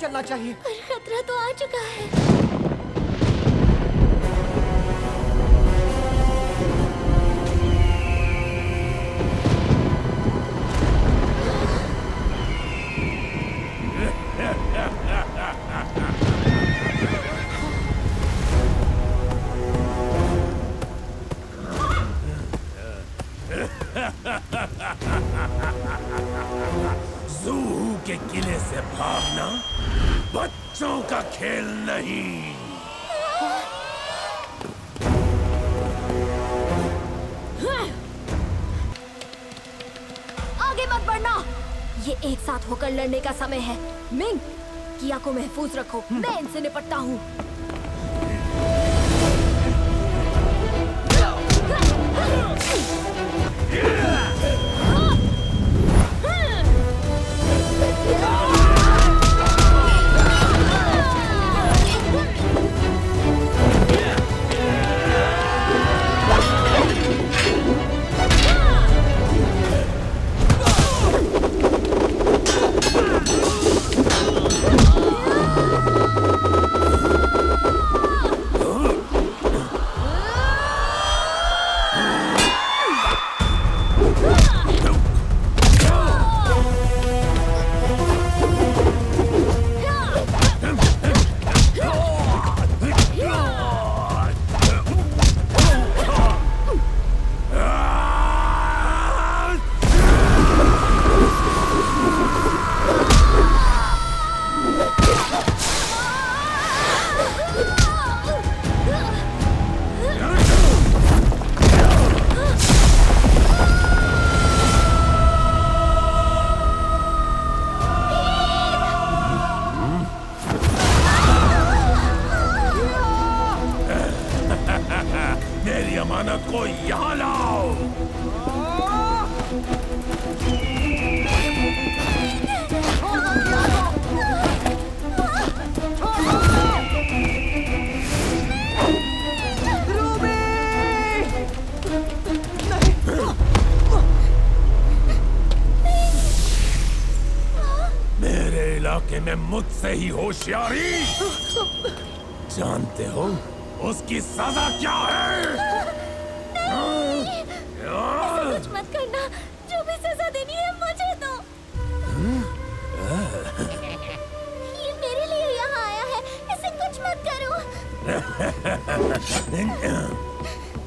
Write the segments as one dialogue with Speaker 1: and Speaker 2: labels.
Speaker 1: चलना चाहिए।
Speaker 2: पर खतरा तो आ चुका है।
Speaker 3: ज़ूहू के किले से भागना बच्चों का खेल नहीं।
Speaker 2: आगे मत बढ़ना। ये एक साथ होकर लड़ने का समय है। मिंग, किया को महफूज रखो, मैं इनसे निपटता हूँ।
Speaker 3: मेरी अमानत को यहाँ लाओ। मेरे इलाके में मुझसे ही होशियारी। जानते हो उसकी सजा क्या है?
Speaker 2: कुछ मत करना। जो भी सजा देनी है मुझे दो। ये मेरे लिए यहाँ आया है, इसे कुछ मत करो।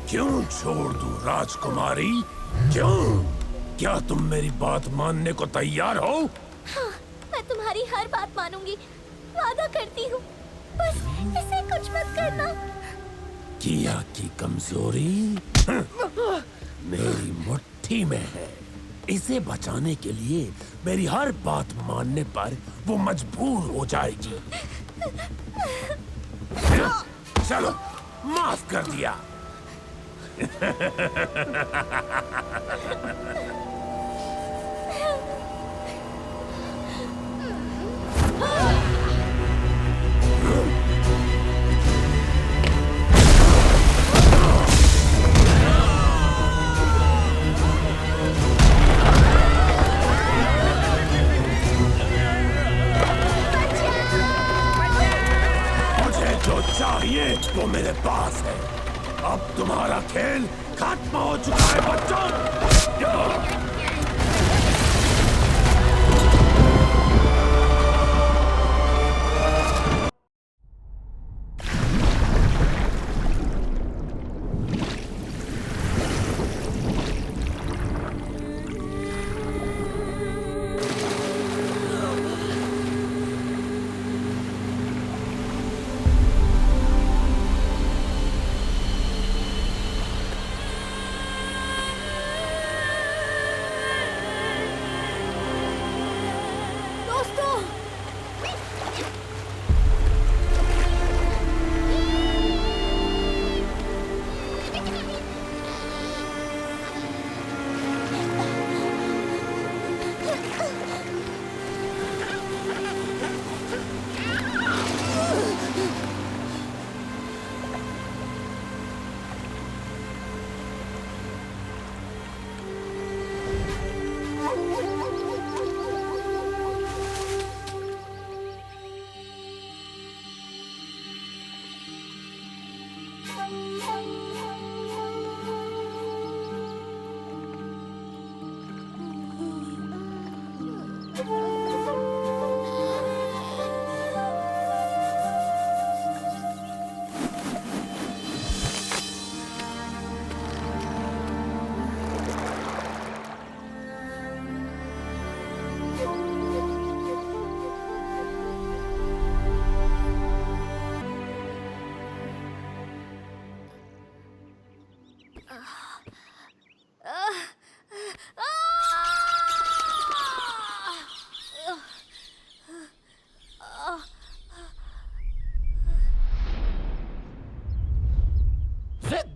Speaker 3: क्यों छोड़ दूं राजकुमारी? क्यों? क्या तुम मेरी बात मानने को तैयार हो?
Speaker 2: हाँ, मैं तुम्हारी हर बात मानूंगी, वादा करती हूँ। बस इसे कुछ मत करना।
Speaker 3: किया की कमजोरी मेरी मुट्ठी में है। इसे बचाने के लिए मेरी हर बात मानने पर वो मजबूर हो जाएगी। चलो, माफ कर दिया। जो चाहिए वो मेरे पास है। अब तुम्हारा खेल खत्म हो चुका है बच्चों।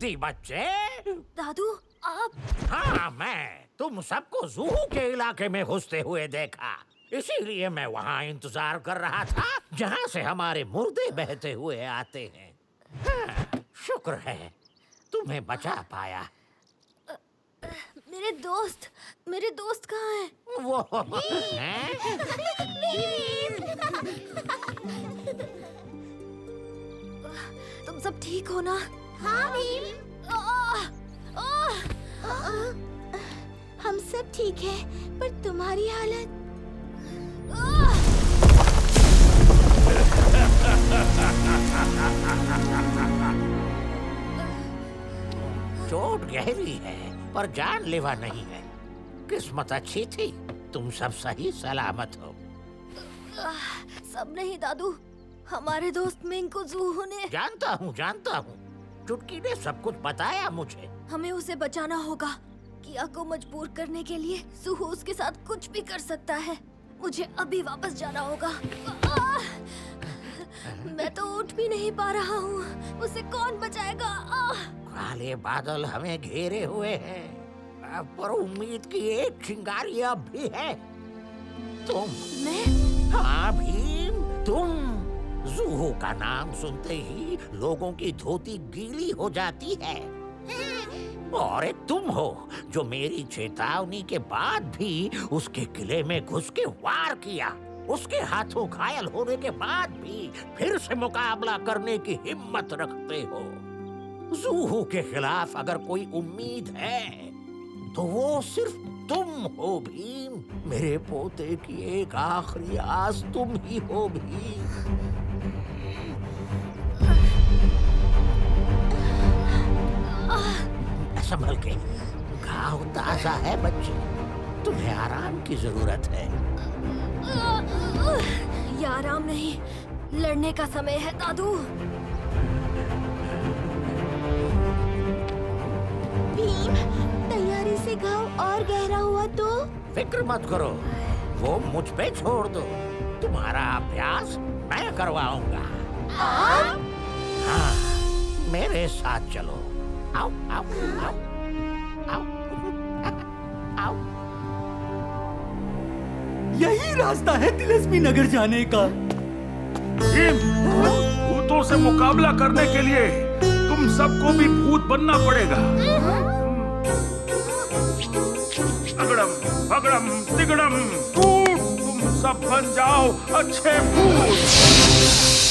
Speaker 1: जिद्दी बच्चे।
Speaker 2: दादू आप।
Speaker 1: हाँ, मैं तुम सबको ज़ू के इलाके में घुसते हुए देखा, इसीलिए मैं वहाँ इंतजार कर रहा था जहाँ से हमारे मुर्दे बहते हुए आते हैं। हाँ, शुक्र है तुम्हें बचा पाया।
Speaker 2: मेरे दोस्त कहाँ हैं?
Speaker 1: वो हैं?
Speaker 2: तुम सब ठीक हो ना?
Speaker 4: हाँ भीम, हम सब ठीक हैं, पर तुम्हारी हालत।
Speaker 1: चोट गहरी है पर जानलेवा नहीं है। किस्मत अच्छी थी, तुम सब सही सलामत हो।
Speaker 2: सब नहीं दादू, हमारे दोस्त मिंग को ज़ू ने।
Speaker 1: जानता हूँ। चुटकी ने सब कुछ बताया मुझे।
Speaker 2: हमें उसे बचाना होगा। किया को मजबूर करने के लिए ज़ू उसके साथ कुछ भी कर सकता है। मुझे अभी वापस जाना होगा। मैं तो उठ भी नहीं पा रहा हूँ। उसे कौन बचाएगा?
Speaker 1: काले बादल हमें घेरे हुए हैं, पर उम्मीद की एक चिंगारी अब भी है। तुम।
Speaker 2: मैं?
Speaker 1: हाँ भीम, तुम। ज़ू का नाम सुनते ही लोगों की धोती गीली हो जाती है। और एक तुम हो जो मेरी चेतावनी के बाद भी उसके किले में घुस के वार किया। उसके हाथों घायल होने के बाद भी फिर से मुकाबला करने की हिम्मत रखते हो। ज़ू के खिलाफ अगर कोई उम्मीद है तो वो सिर्फ तुम हो भीम। मेरे पोते की एक आखिरी आस तुम ही हो भीम। संभल के, घाव ताजा है बच्चे, तुम्हें आराम की जरूरत है।
Speaker 2: ये आराम नहीं, लड़ने का समय है दादू।
Speaker 4: भीम, तैयारी से घाव और गहरा हुआ तो?
Speaker 1: फिक्र मत करो, वो मुझ पे छोड़ दो। तुम्हारा अभ्यास मैं करवाऊंगा। हाँ, मेरे साथ चलो। आओ, आओ, आओ, आओ, आओ।
Speaker 5: यही रास्ता है तिलिस्मी नगर जाने का।
Speaker 3: भीम, भूतों से मुकाबला करने के लिए तुम सबको भी भूत बनना पड़ेगा। अगड़म पगड़म तिगड़म भूत, तुम सब बन जाओ अच्छे भूत।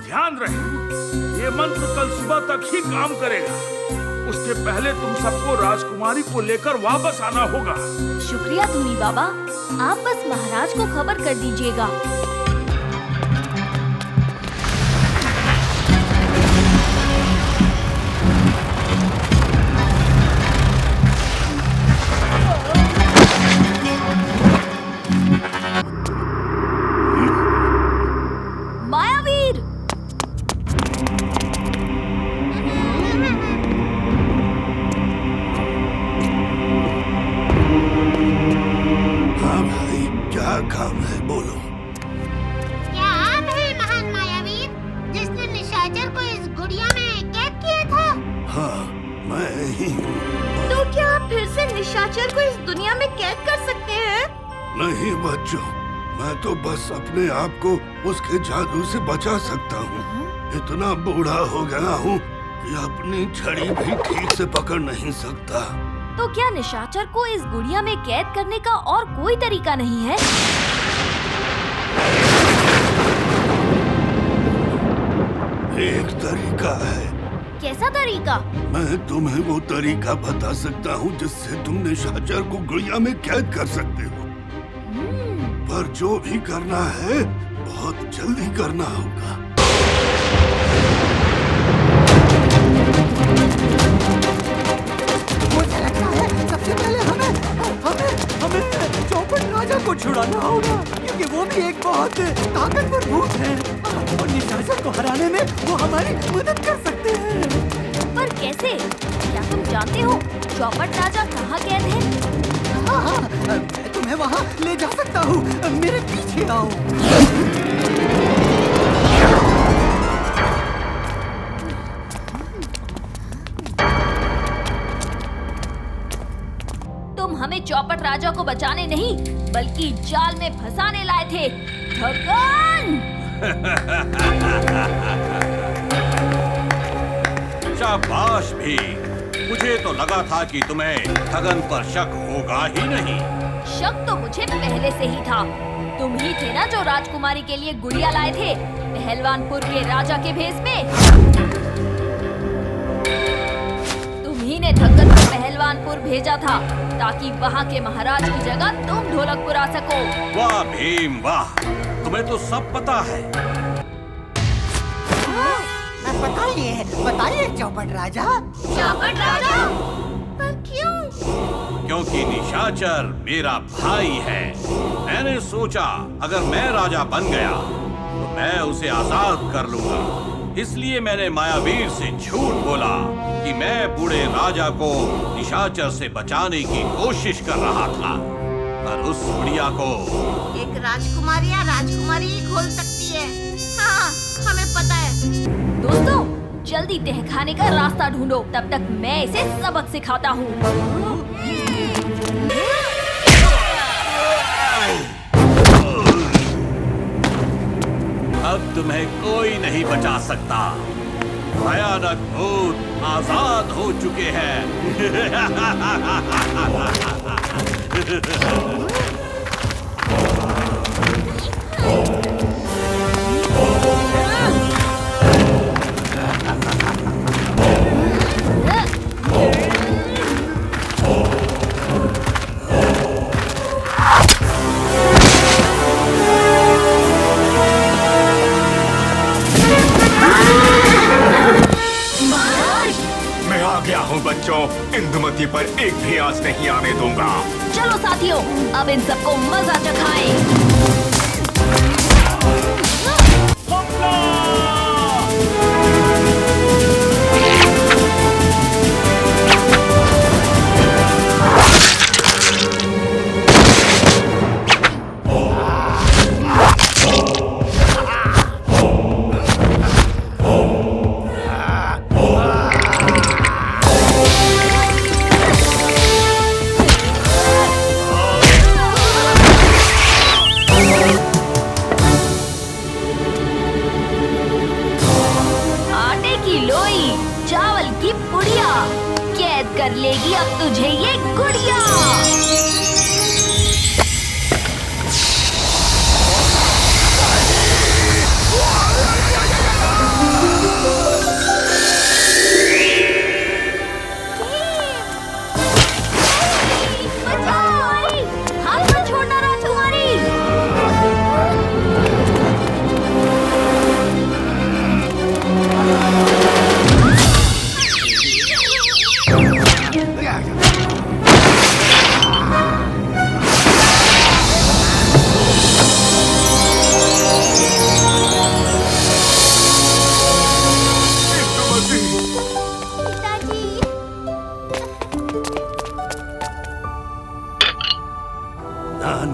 Speaker 3: ध्यान रहे, ये मंत्र कल सुबह तक ही काम करेगा। उसके पहले तुम सबको राजकुमारी को लेकर वापस आना होगा।
Speaker 2: शुक्रिया धूनी बाबा, आप बस महाराज को खबर कर दीजिएगा। मायावीर!
Speaker 3: हाँ भाई, क्या काम है, बोलो।
Speaker 4: क्या आप हैं महान मायावीर, जिसने निशाचर को इस गुड़िया में कैद किया था?
Speaker 3: हाँ, मैं ही हूँ।
Speaker 2: तो क्या आप फिर से निशाचर को इस दुनिया में कैद कर सकते हैं?
Speaker 3: नहीं बच्चों, मैं तो बस अपने आप को उसके जादू से बचा सकता हूँ। इतना बूढ़ा हो गया हूँ कि अपनी छड़ी भी ठीक से पकड़ नहीं सकता।
Speaker 2: तो क्या निशाचर को इस गुड़िया में कैद करने का और कोई तरीका नहीं है?
Speaker 3: एक तरीका है।
Speaker 2: कैसा तरीका?
Speaker 3: मैं तुम्हें वो तरीका बता सकता हूँ जिससे तुम निशाचर को गुड़िया में कैद कर सकते हो। पर जो भी करना है बहुत जल्दी करना होगा।
Speaker 5: मुझे लगता है सबसे पहले हमें चौपट राजा को छुड़ाना होगा, क्योंकि वो भी एक बहुत ताकतवर भूत है और निशाचर को हराने में वो हमारी मदद कर सकते हैं।
Speaker 2: पर कैसे? क्या तुम जानते हो चौपट राजा कहाँ कैद है?
Speaker 5: हाँ, मैं तुम्हें वहाँ ले जा सकता हूँ। मेरे पीछे आओ।
Speaker 2: तुम हमें चौपट राजा को बचाने नहीं बल्कि जाल में फंसाने लाए थे। ठगन!
Speaker 6: शाबाश भी। मुझे तो लगा था कि तुम्हें ठगन पर शक होगा ही नहीं।
Speaker 2: शक तो मुझे पहले से ही था। तुम ही थे ना जो राजकुमारी के लिए गुड़िया लाए थे पहलवानपुर के राजा के भेष में। तुम ही ने ठगन को पहलवानपुर भेजा था ताकि वहाँ के महाराज की जगह तुम ढोलकपुर आ सको।
Speaker 6: वाह भीम वाह, तुम्हें तो सब पता है।
Speaker 5: बताइए चौपट राजा।
Speaker 2: चौपट राजा?
Speaker 4: पर क्यों?
Speaker 6: क्योंकि निशाचर मेरा भाई है। मैंने सोचा अगर मैं राजा बन गया तो मैं उसे आजाद कर लूंगा। इसलिए मैंने मायावीर से झूठ बोला कि मैं बूढ़े राजा को निशाचर से बचाने की कोशिश कर रहा था। पर उस बुढ़िया को
Speaker 4: एक राजकुमारी या राजकुमारी ही खोल सकती है। हाँ, हमें पता है।
Speaker 2: दोस्तों, जल्दी तहखाने का रास्ता ढूंढो, तब तक मैं इसे सबक सिखाता हूँ।
Speaker 6: अब तुम्हें कोई नहीं बचा सकता। भयानक भूत आजाद हो चुके हैं।
Speaker 7: बच्चों, इंदुमती पर एक भी आंच नहीं आने दूंगा।
Speaker 2: चलो साथियों, अब इन सबको मजा चखाएं। कर लेगी अब तुझे ये गुड़िया।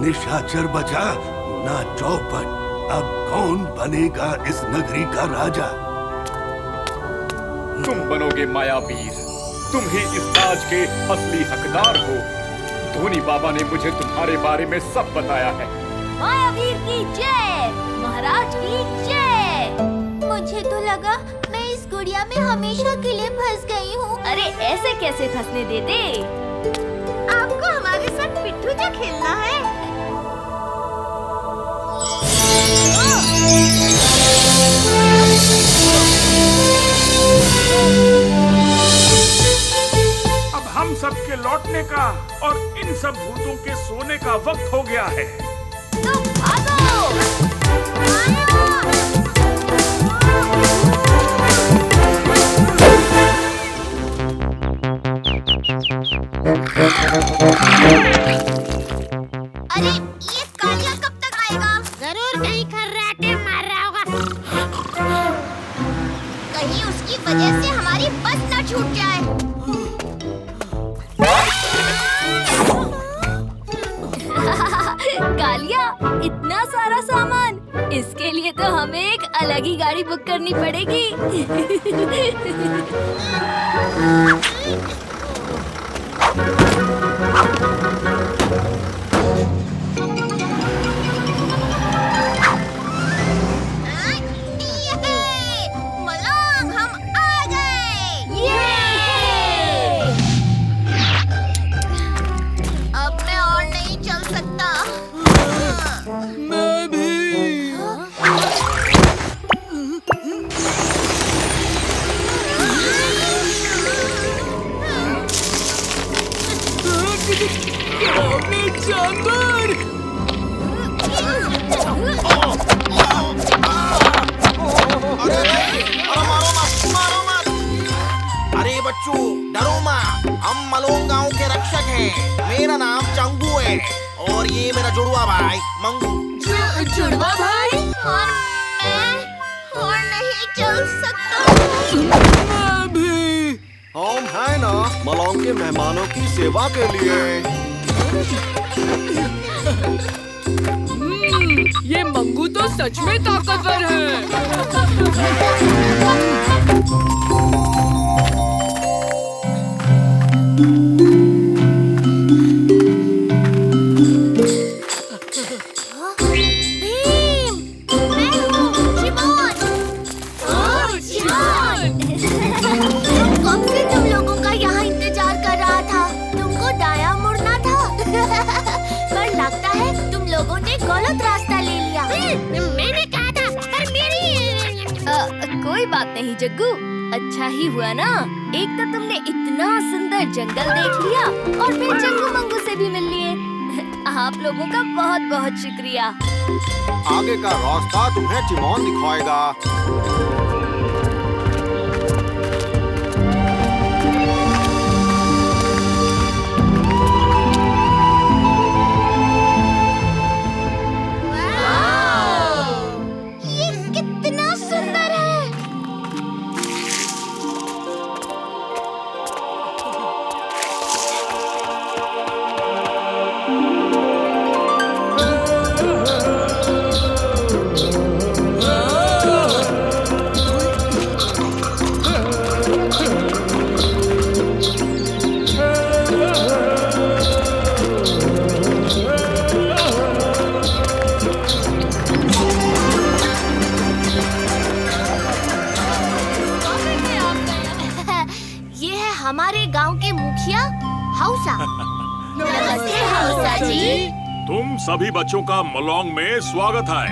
Speaker 3: निशाचर बचा ना चौपट। अब कौन बनेगा इस नगरी का राजा?
Speaker 7: तुम बनोगे मायावीर। तुम ही इस ताज के असली हकदार हो। धोनी बाबा ने मुझे तुम्हारे बारे में सब बताया है।
Speaker 2: मायावीर की जय, महाराज की जय।
Speaker 4: मुझे तो लगा मैं इस गुड़िया में हमेशा के लिए फंस गई हूँ।
Speaker 2: अरे ऐसे कैसे फंसने देते?
Speaker 4: आपको हमारे साथ पिट्ठू जा खेलना है?
Speaker 7: उठने का और इन सब भूतों के सोने का वक्त हो गया है।
Speaker 2: तुम भागो!
Speaker 4: अरे ये कालिया कब तक आएगा? जरूर कहीं खर्राटे मार रहा होगा। कहीं उसकी वजह से हमारी बस न छूट जाए।
Speaker 2: कालिया, इतना सारा सामान, इसके लिए तो हमें एक अलग ही गाड़ी बुक करनी पड़ेगी।
Speaker 4: मलंग, हम आ गए। अब मैं और नहीं चल सकता।
Speaker 5: मैं भी। जानवर!
Speaker 8: अरे बच्चों, डरो मत। हम मलोंग गांव के रक्षक हैं। मेरा नाम चंगू है और ये मेरा जुड़वा भाई मंगू।
Speaker 2: जुड़वा भाई?
Speaker 4: और मैं और नहीं चल सकता।
Speaker 5: मैं भी।
Speaker 8: हम है ना मलोंग के मेहमानों की सेवा के लिए।
Speaker 9: ये मंगू तो सच में ताकतवर है।
Speaker 4: कब से तुम लोगों का यहाँ इंतजार कर रहा था? तुमको दायां मुड़ना था। पर लगता है तुम लोगों ने गलत रास्ता ले लिया। मैंने कहा था, पर मेरी
Speaker 2: कोई बात नहीं जग्गू, अच्छा ही हुआ ना। एक तो तुमने इतना सुंदर जंगल देख लिया और फिर जग्गू मंगू से भी मिल लिए। आप लोगों का बहुत बहुत शुक्रिया।
Speaker 8: आगे का रास्ता तुम्हें चिमोन दिखाएगा।
Speaker 4: ये कितना सुंदर है। ये है हमारे गांव के मुखिया हौसा। नमस्ते हौसा जी।
Speaker 7: तुम सभी बच्चों का मलोंग में स्वागत है।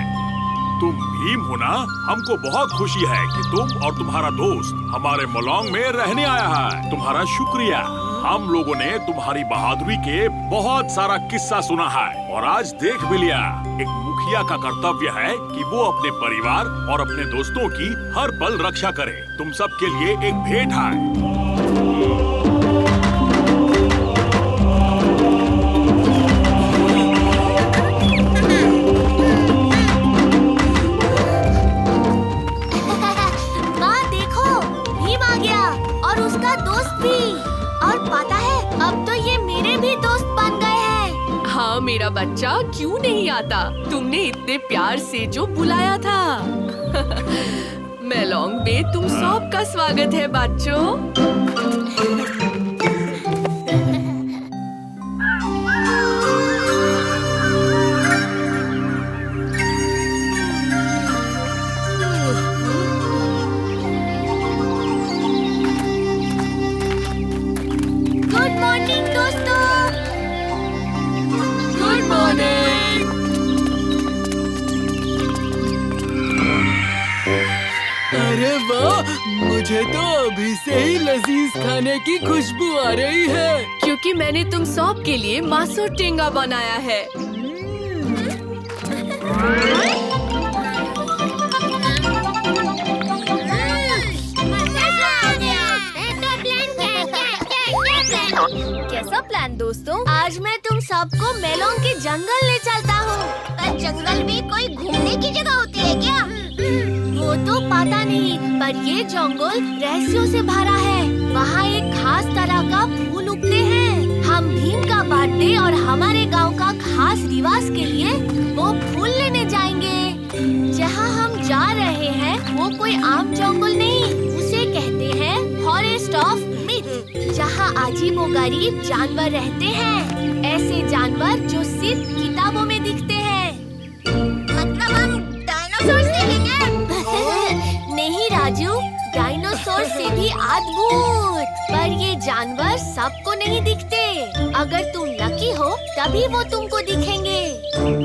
Speaker 7: तुम भीम हो ना? हमको बहुत खुशी है कि तुम और तुम्हारा दोस्त हमारे मलोंग में रहने आया है। तुम्हारा शुक्रिया। हम लोगों ने तुम्हारी बहादुरी के बहुत सारा किस्सा सुना है और आज देख भी लिया। एक मुखिया का कर्तव्य है कि वो अपने परिवार और अपने दोस्तों की हर पल रक्षा करे। तुम सब के लिए एक भेंट है।
Speaker 4: माँ देखो, भीम आ गया और उसका दोस्त भी। और पता है, अब तो ये मेरे भी दोस्त बन गए हैं।
Speaker 9: हाँ मेरा बच्चा, क्यों नहीं आता? तुमने इतने प्यार से जो बुलाया था। मेलोंग में तुम सबका स्वागत है बच्चों।
Speaker 4: गुड मॉर्निंग दोस्तों।
Speaker 9: Good morning.
Speaker 5: अरे वाह, मुझे मुझे तो अभी से ही लजीज खाने की खुशबू आ रही है।
Speaker 9: क्योंकि मैंने तुम सब के लिए मासो टेंगा बनाया है।
Speaker 2: कैसा प्लान दोस्तों?
Speaker 4: आज मैं तुम सबको मेलोंग के जंगल ले चलता हूँ। पर जंगल में कोई घूमने की जगह होती है क्या? वो तो पता नहीं, पर ये जंगल रहस्यों से भरा है। वहाँ एक खास तरह का फूल उगते हैं। हम भीम का बर्थडे और हमारे गांव का खास रिवाज के लिए वो फूल लेने जाएंगे। जहाँ हम जा रहे हैं वो कोई आम जंगल नहीं, उसे कहते हैं फॉरेस्ट ऑफ मिथ, जहाँ अजीबोगरीब जानवर रहते हैं। ऐसे जानवर जो सिर्फ किताबों में दिखते हैं। मतलब हम डायनासोर देखेंगे? नहीं राजू, डायनासोर से भी अद्भुत। पर ये जानवर सबको नहीं दिखते। अगर तुम लकी हो तभी वो तुमको दिखेंगे।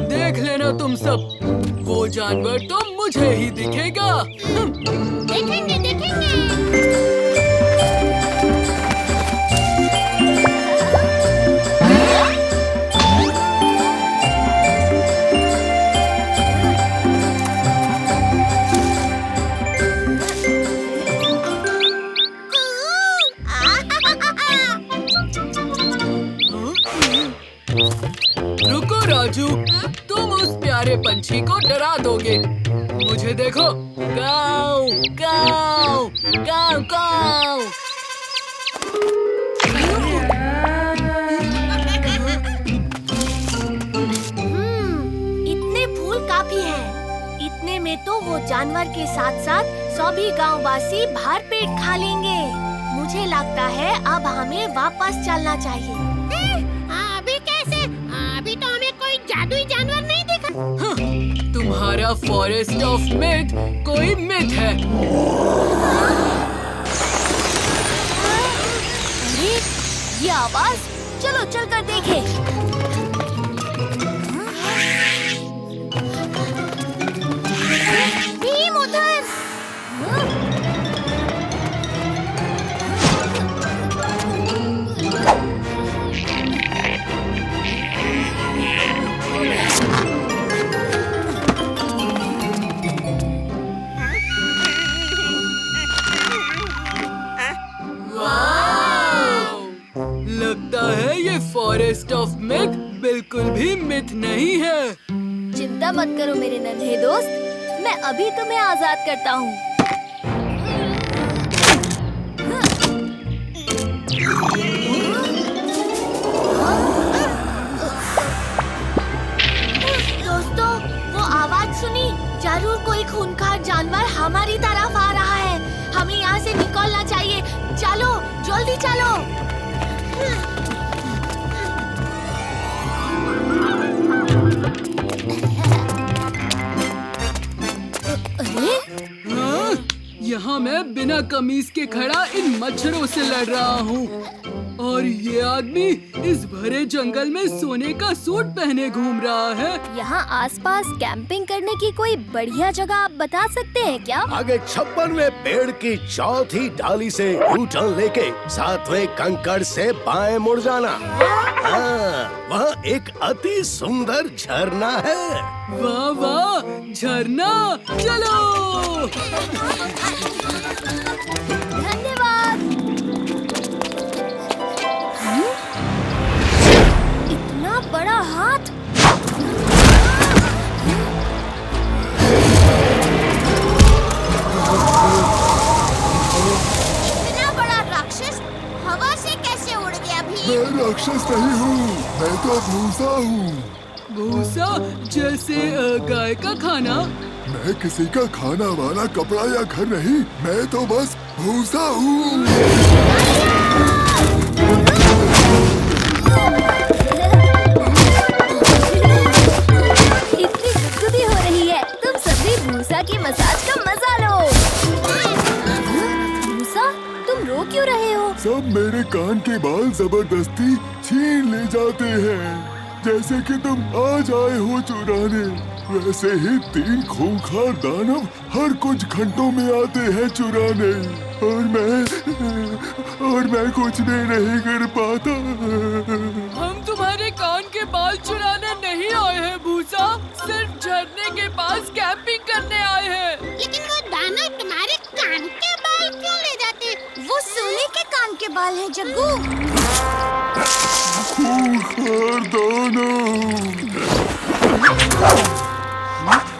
Speaker 5: देख लेना तुम सब, वो जानवर तो मुझे ही दिखेगा।
Speaker 4: देखेंगे देखेंगे।
Speaker 5: रुको राजू, तुम उस प्यारे पंछी को डरा दोगे। मुझे देखो, गाँव गाँव गाँव गाँव।
Speaker 4: इतने फूल काफी हैं। इतने में तो वो जानवर के साथ साथ सभी गांववासी भर पेट खा लेंगे। मुझे लगता है अब हमें वापस चलना चाहिए। अभी कैसे? अभी तो हमें कोई जादुई जानवर नहीं दिखा।
Speaker 5: हाँ, तुम्हारा फॉरेस्ट ऑफ मिथ कोई मिथ है।
Speaker 2: अरे ये आवाज, चलो चलकर देखें।
Speaker 4: भीम उधर।
Speaker 5: लगता है ये फॉरेस्ट ऑफ मिथ बिल्कुल भी मिथ नहीं है।
Speaker 2: चिंता मत करो मेरे नन्हे दोस्त, मैं अभी तुम्हें आजाद करता हूँ।
Speaker 4: दोस्तों, वो आवाज सुनी? जरूर कोई खूंखार जानवर हमारी तरफ आ रहा है। हमें यहाँ से निकलना चाहिए। चलो, जल्दी चलो।
Speaker 2: अरे
Speaker 5: हाँ? यहाँ मैं बिना कमीज के खड़ा इन मच्छरों से लड़ रहा हूँ, और ये आदमी इस भरे जंगल में सोने का सूट पहने घूम रहा है।
Speaker 2: यहाँ आसपास कैंपिंग करने की कोई बढ़िया जगह आप बता सकते हैं क्या?
Speaker 10: आगे 56वें पेड़ की चौथी डाली से यू टर्न लेके 7वें कंकड़ से बाएं मुड़ जाना। हाँ, वहाँ एक अति सुंदर झरना है।
Speaker 5: वाह वाह, झरना, चलो।
Speaker 2: धन्यवाद। इतना बड़ा हाथ।
Speaker 4: इतना बड़ा राक्षस हवा से कैसे उड़ गया भीम?
Speaker 3: मैं राक्षस नहीं हूँ, मैं तो भूसा हूँ।
Speaker 5: भूसा जैसे गाय का खाना?
Speaker 3: मैं किसी का खाना वाला कपड़ा या घर नहीं, मैं तो बस भूसा हूँ।
Speaker 2: इतनी गुदगुदी हो रही है, तुम सभी भूसा की मसाज का मजा लो। भूसा, तुम रो क्यों रहे हो?
Speaker 3: सब मेरे कान के बाल जबरदस्ती छीन ले जाते हैं, जैसे कि तुम आज आए हो चुराने।
Speaker 7: वैसे ही 3 खूंखार दानव हर कुछ घंटों में आते हैं चुराने, और मैं कुछ भी नहीं कर पाता।
Speaker 9: हम तुम्हारे कान के बाल चुराने नहीं आए हैं भूसा, सिर्फ झरने के पास कैंपिंग करने आए हैं।
Speaker 4: लेकिन वो दानव तुम्हारे कान के बाल क्यों ले जाते? वो सोने के कान के बाल हैं जग्गू।
Speaker 7: खूंखार दानव।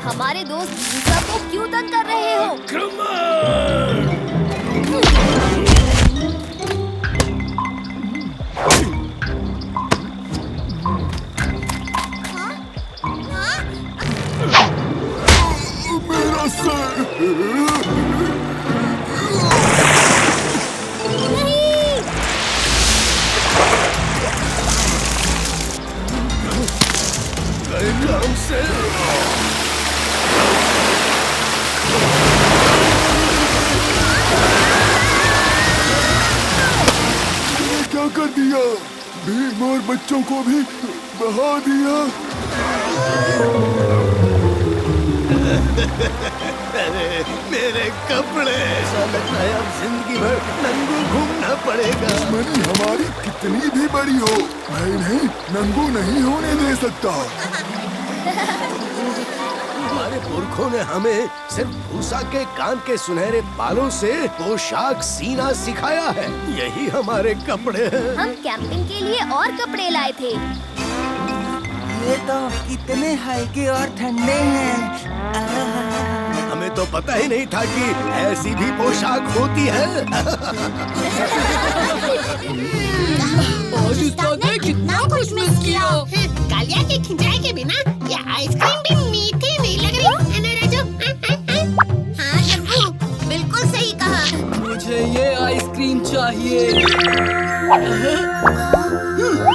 Speaker 2: हमारे दोस्त भूसा को क्यों तंग कर रहे हो?
Speaker 7: मेरा सर। क्या कर दिया? भीम और बच्चों को भी बहा दिया।
Speaker 10: अरे मेरे कपड़े, ऐसा लगता है अब जिंदगी भर नंगू घूमना पड़ेगा।
Speaker 7: दुश्मनी हमारी कितनी भी बड़ी हो, मैं इन्हें नंगू नहीं होने दे सकता।
Speaker 10: हमारे पुरखों ने हमें सिर्फ भूसा के कान के सुनहरे बालों से पोशाक सीना सिखाया है। यही हमारे कपड़े हैं।
Speaker 2: हम कैंपिंग के लिए और कपड़े लाए थे।
Speaker 5: ये तो कितने हल्के और ठंडे हैं।
Speaker 10: हमें तो पता ही नहीं था कि ऐसी भी पोशाक होती है।
Speaker 9: आज उस्ताद ने कितना कुछ मिस किया।
Speaker 4: कालिया के खिंचाई के बिना ये आइसक्रीम भी मीठी नहीं लग रही है ना राजू? हाँ जग्गू, बिल्कुल सही कहा।
Speaker 9: मुझे ये आइसक्रीम चाहिए।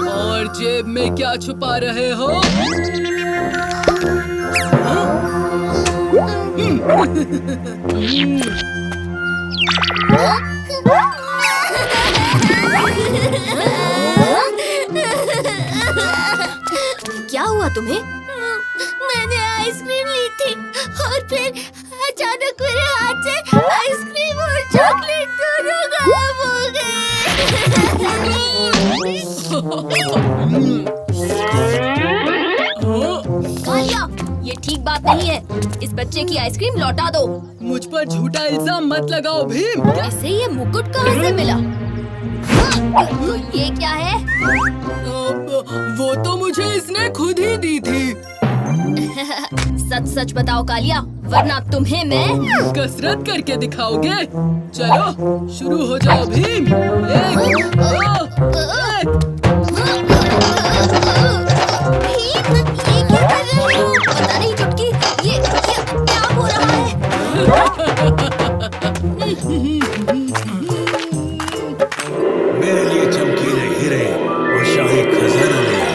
Speaker 9: और जेब में क्या छुपा रहे हो?
Speaker 2: क्या हुआ तुम्हें?
Speaker 4: मैंने आइसक्रीम ली थी और फिर अचानक मेरे हाथ से आइसक्रीम और चॉकलेट दोनों गायब हो गए।
Speaker 2: कालिया, ये ठीक बात नहीं है। इस बच्चे की आइसक्रीम लौटा दो।
Speaker 9: मुझ पर झूठा इल्जाम मत लगाओ भीम।
Speaker 2: इसे ये मुकुट कहाँ से मिला? तो ये क्या है?
Speaker 9: वो तो मुझे इसने खुद ही दी थी।
Speaker 2: सच सच बताओ कालिया, वरना तुम्हें मैं
Speaker 9: कसरत करके दिखाओगे। चलो शुरू हो जाओ भीम। 1, 2, 1।
Speaker 2: पता नहीं चुटकी, ये क्या हो रहा है?
Speaker 10: मेरे लिए चमकीले हीरे और शाही खजाना ले आए।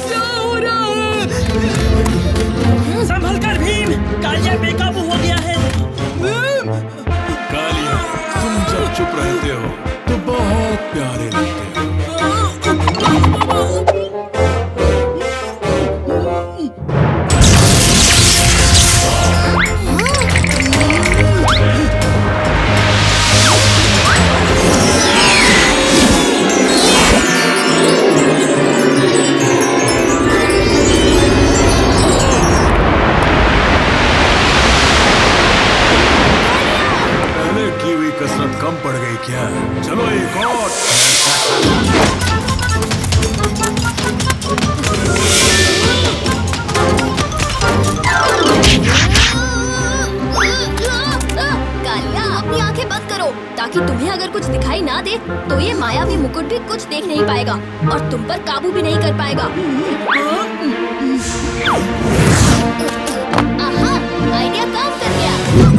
Speaker 9: क्या हो रहा है?
Speaker 5: संभल कर भीम, कालिया बेकाबू हो गया है।
Speaker 9: भीम!
Speaker 7: कालिया, तुम जब चुप रहते हो तो बहुत प्यारे लगते हो। पहले की हुई कसरत कम पड़ गई क्या? चलो एक और।
Speaker 2: कालिया, अपनी आंखें बंद करो ताकि तुम्हें अगर कुछ दिखाई ना दे तो ये मायावी मुकुट भी कुछ देख नहीं पाएगा और तुम पर काबू भी नहीं कर पाएगा। आहा, आइडिया काम कर गया।